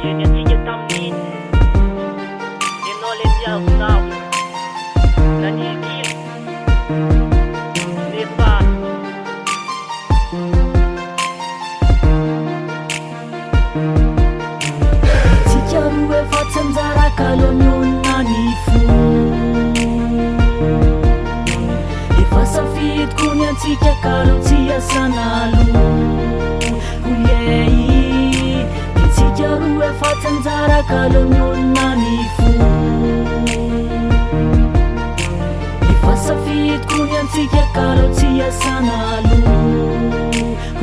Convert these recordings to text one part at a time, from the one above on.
Jenny antsika tamin'iny ianao le tiavonao nanigilo nefa tsika roa efa tsy anjaraka alohan'olona ny fo efa safidiko ny antsika kalo tsy asana alo oyey tsika roa efa tsy anjaraka alohan'olona ny fo efa safidiko ny antsika kalo tsy asana alo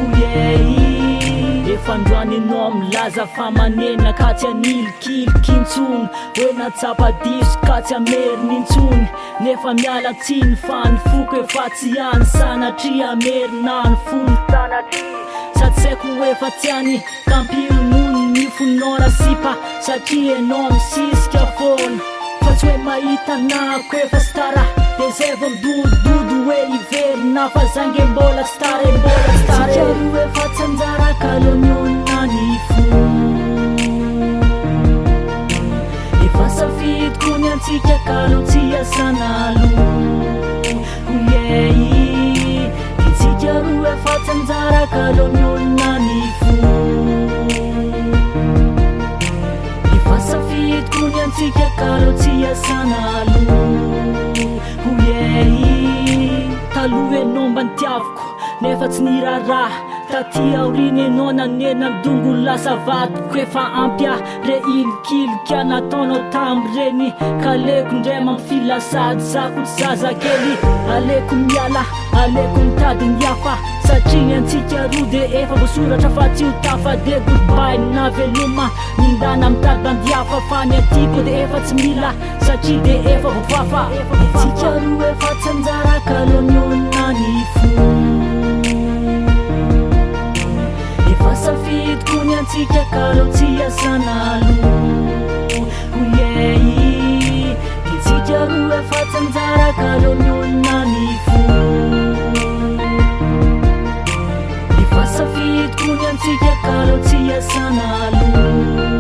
oyey efa androany anao milaza fa manena ka tsy anilikilikintsony hoe natsapadiso ka tsy ameriny intsony nefa miala tsiny fa ny foko efa tsy any sanatria amerina ny fony sanatria sady saiko efa tsy any kampironony ny fonona sipa satria anao misisika foana fa tsy hoe mahita nako efa stara de zay vao midodododo hoe iverina fa zange mbola stare tsika roa efa tsy anjaraka alohan'olona ny fo efa safidiko ny antsika kalo tsy asana alo oyey tsika roa efa tsy anjaraka alohan'olona ny fo efa safidiko ny antsika kalo tsy asana alo oyey taloha anao mba nitiaviko nefa tsy niraraha taty aoriny anao nanena midongo lasa vatiko efa ampia re ilikilika nataonao tam'ireny ka aleko ndray mampifilasady zako tsy zazakely aleko miala aleko mitady ny hafa satria antsika roa de efa voasoratra fa tsy ho tafa de goodbye na veloma mindana mitady bandiafa fa ny atiko de efa tsy mila satria de efa voafafa tsika roa efa tsy anjaraka alohan'olona ny fo efa safidiko ny antsika kalo tsy asana alo oyey tsika roa efa tsy anjaraka alohan'olona ny fo efa safidiko ny antsika kalo tsy asana alo